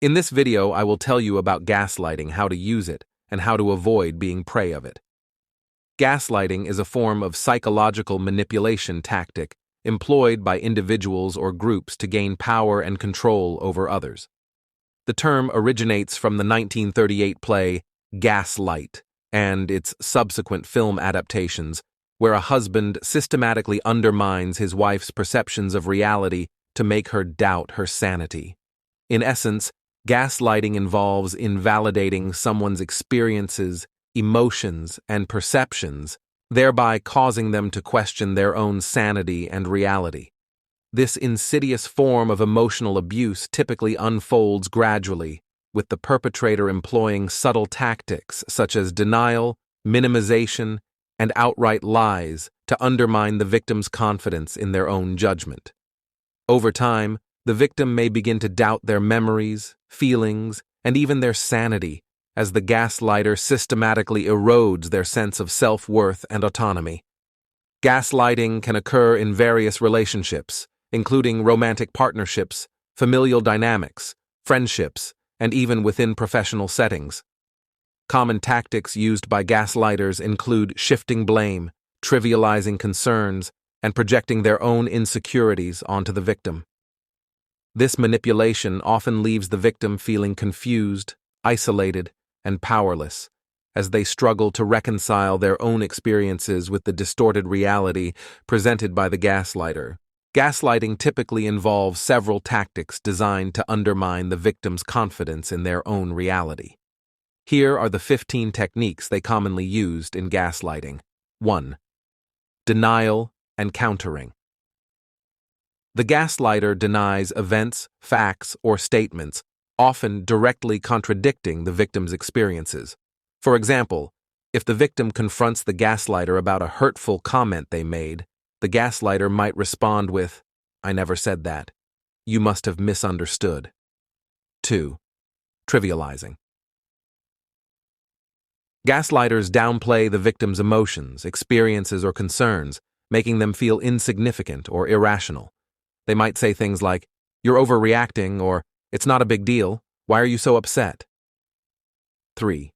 In this video, I will tell you about gaslighting, how to use it, and how to avoid being prey of it. Gaslighting is a form of psychological manipulation tactic employed by individuals or groups to gain power and control over others. The term originates from the 1938 play Gaslight and its subsequent film adaptations, where a husband systematically undermines his wife's perceptions of reality to make her doubt her sanity. In essence, gaslighting involves invalidating someone's experiences, emotions, and perceptions, thereby causing them to question their own sanity and reality. This insidious form of emotional abuse typically unfolds gradually, with the perpetrator employing subtle tactics such as denial, minimization, and outright lies to undermine the victim's confidence in their own judgment. Over time, the victim may begin to doubt their memories, feelings, and even their sanity as the gaslighter systematically erodes their sense of self-worth and autonomy. Gaslighting can occur in various relationships, including romantic partnerships, familial dynamics, friendships, and even within professional settings. Common tactics used by gaslighters include shifting blame, trivializing concerns, and projecting their own insecurities onto the victim. This manipulation often leaves the victim feeling confused, isolated, and powerless, as they struggle to reconcile their own experiences with the distorted reality presented by the gaslighter. Gaslighting typically involves several tactics designed to undermine the victim's confidence in their own reality. Here are the 15 techniques they commonly used in gaslighting. 1. Denial and countering. The gaslighter denies events, facts, or statements, often directly contradicting the victim's experiences. For example, if the victim confronts the gaslighter about a hurtful comment they made, the gaslighter might respond with, "I never said that. You must have misunderstood." 2. Trivializing. Gaslighters downplay the victim's emotions, experiences, or concerns, making them feel insignificant or irrational. They might say things like, "You're overreacting," or "It's not a big deal. Why are you so upset?" 3.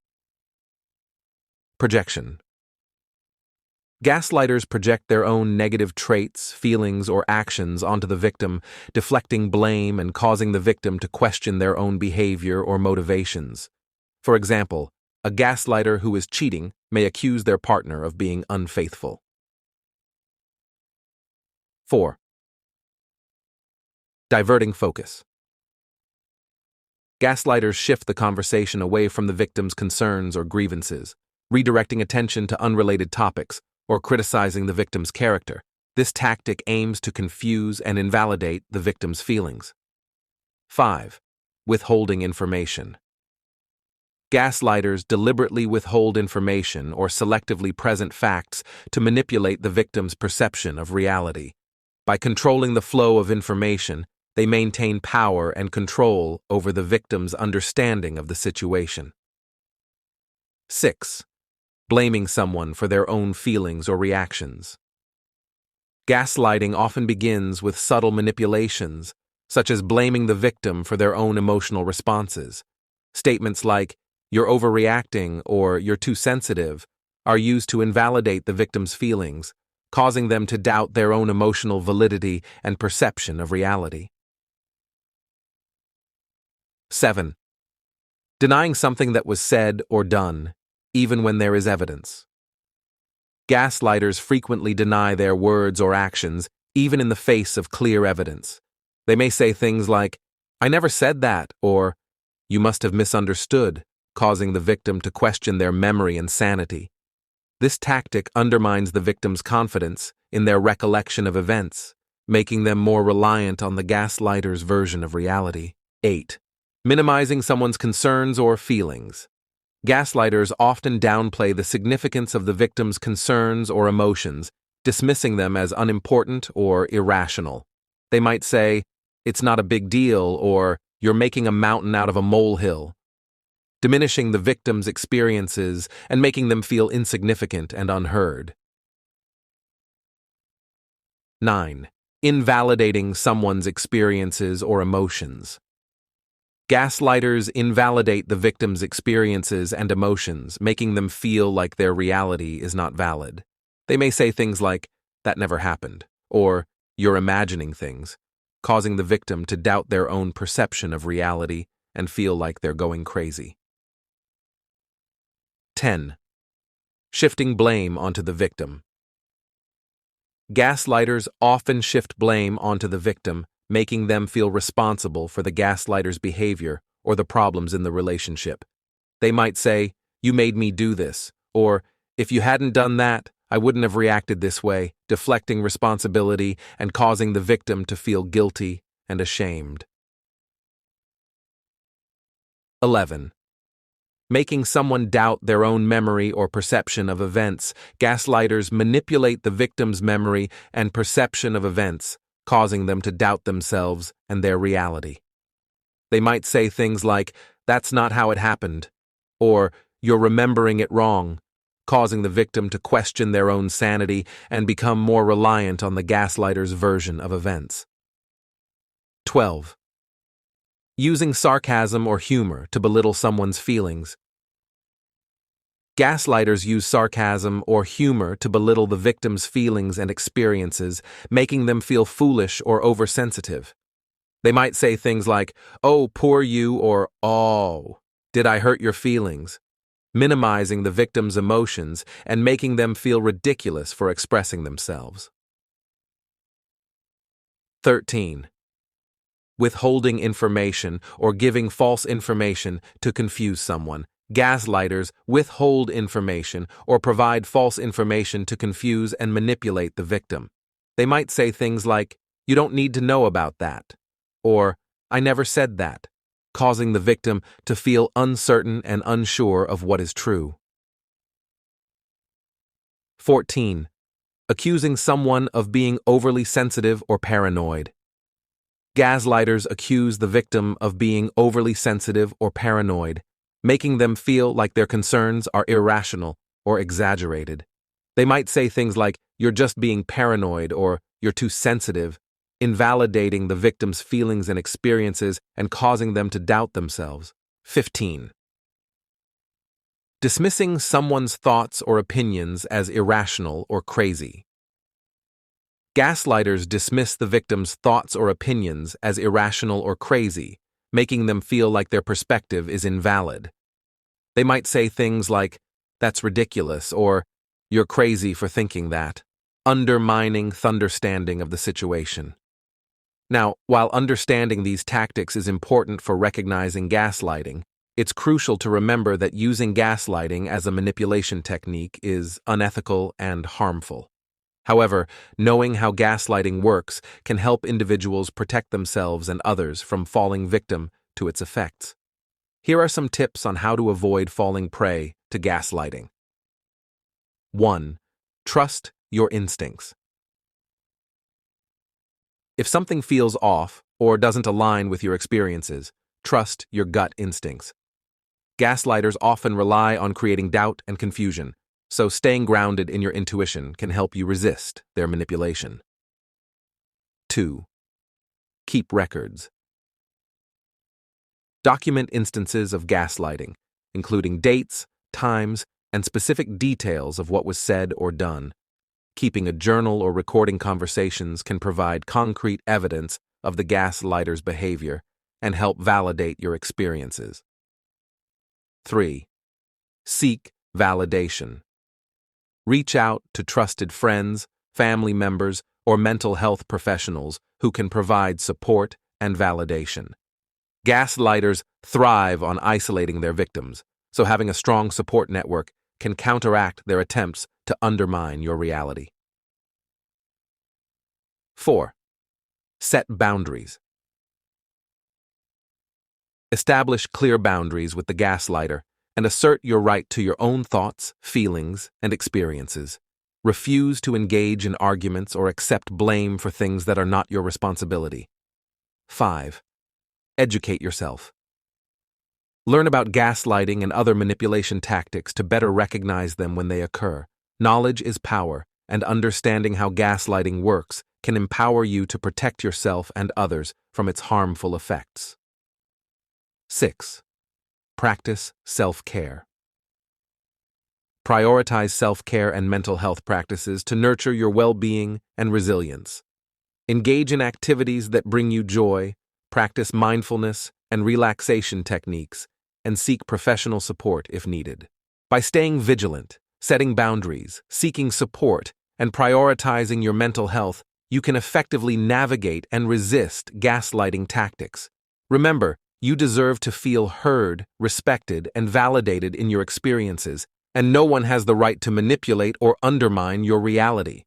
Projection. Gaslighters project their own negative traits, feelings, or actions onto the victim, deflecting blame and causing the victim to question their own behavior or motivations. For example, a gaslighter who is cheating may accuse their partner of being unfaithful. 4. Diverting focus. Gaslighters shift the conversation away from the victim's concerns or grievances, redirecting attention to unrelated topics or criticizing the victim's character. This tactic aims to confuse and invalidate the victim's feelings. 5. Withholding information. Gaslighters deliberately withhold information or selectively present facts to manipulate the victim's perception of reality. By controlling the flow of information, they maintain power and control over the victim's understanding of the situation. 6. Blaming someone for their own feelings or reactions. Gaslighting often begins with subtle manipulations, such as blaming the victim for their own emotional responses. Statements like, "You're overreacting" or "You're too sensitive" are used to invalidate the victim's feelings, causing them to doubt their own emotional validity and perception of reality. 7. Denying something that was said or done, even when there is evidence. Gaslighters frequently deny their words or actions, even in the face of clear evidence. They may say things like, "I never said that," or "You must have misunderstood," causing the victim to question their memory and sanity. This tactic undermines the victim's confidence in their recollection of events, making them more reliant on the gaslighter's version of reality. 8. Minimizing someone's concerns or feelings. Gaslighters often downplay the significance of the victim's concerns or emotions, dismissing them as unimportant or irrational. They might say, "It's not a big deal," or "You're making a mountain out of a molehill," diminishing the victim's experiences and making them feel insignificant and unheard. 9. Invalidating someone's experiences or emotions. Gaslighters invalidate the victim's experiences and emotions, making them feel like their reality is not valid. They may say things like, "That never happened," or "You're imagining things," causing the victim to doubt their own perception of reality and feel like they're going crazy. 10. Shifting blame onto the victim. Gaslighters often shift blame onto the victim, making them feel responsible for the gaslighter's behavior or the problems in the relationship. They might say, "You made me do this," or "If you hadn't done that, I wouldn't have reacted this way," deflecting responsibility and causing the victim to feel guilty and ashamed. 11. Making someone doubt their own memory or perception of events. Gaslighters manipulate the victim's memory and perception of events, causing them to doubt themselves and their reality. They might say things like, "That's not how it happened," or "You're remembering it wrong," causing the victim to question their own sanity and become more reliant on the gaslighter's version of events. 12. Using sarcasm or humor to belittle someone's feelings. Gaslighters use sarcasm or humor to belittle the victim's feelings and experiences, making them feel foolish or oversensitive. They might say things like, "Oh, poor you," or "Oh, did I hurt your feelings?" minimizing the victim's emotions and making them feel ridiculous for expressing themselves. 13. Withholding information or giving false information to confuse someone. Gaslighters withhold information or provide false information to confuse and manipulate the victim. They might say things like, "You don't need to know about that," or "I never said that," causing the victim to feel uncertain and unsure of what is true. 14. Accusing someone of being overly sensitive or paranoid. Gaslighters accuse the victim of being overly sensitive or paranoid, making them feel like their concerns are irrational or exaggerated. They might say things like, "You're just being paranoid," or "You're too sensitive," invalidating the victim's feelings and experiences and causing them to doubt themselves. 15. Dismissing someone's thoughts or opinions as irrational or crazy. Gaslighters dismiss the victim's thoughts or opinions as irrational or crazy, making them feel like their perspective is invalid. They might say things like, "That's ridiculous," or "You're crazy for thinking that," undermining understanding of the situation. Now, while understanding these tactics is important for recognizing gaslighting, it's crucial to remember that using gaslighting as a manipulation technique is unethical and harmful. However, knowing how gaslighting works can help individuals protect themselves and others from falling victim to its effects. Here are some tips on how to avoid falling prey to gaslighting. 1. Trust your instincts. If something feels off or doesn't align with your experiences, trust your gut instincts. Gaslighters often rely on creating doubt and confusion, so staying grounded in your intuition can help you resist their manipulation. 2. Keep records. Document instances of gaslighting, including dates, times, and specific details of what was said or done. Keeping a journal or recording conversations can provide concrete evidence of the gaslighter's behavior and help validate your experiences. 3. Seek validation. Reach out to trusted friends, family members, or mental health professionals who can provide support and validation. Gaslighters thrive on isolating their victims, so having a strong support network can counteract their attempts to undermine your reality. 4. Set boundaries. Establish clear boundaries with the gaslighter and assert your right to your own thoughts, feelings, and experiences. Refuse to engage in arguments or accept blame for things that are not your responsibility. 5. Educate yourself. Learn about gaslighting and other manipulation tactics to better recognize them when they occur. Knowledge is power, and understanding how gaslighting works can empower you to protect yourself and others from its harmful effects. 6. Practice self-care. Prioritize self-care and mental health practices to nurture your well-being and resilience. Engage in activities that bring you joy, practice mindfulness and relaxation techniques, and seek professional support if needed. By staying vigilant, setting boundaries, seeking support, and prioritizing your mental health, you can effectively navigate and resist gaslighting tactics. Remember, you deserve to feel heard, respected, and validated in your experiences, and no one has the right to manipulate or undermine your reality.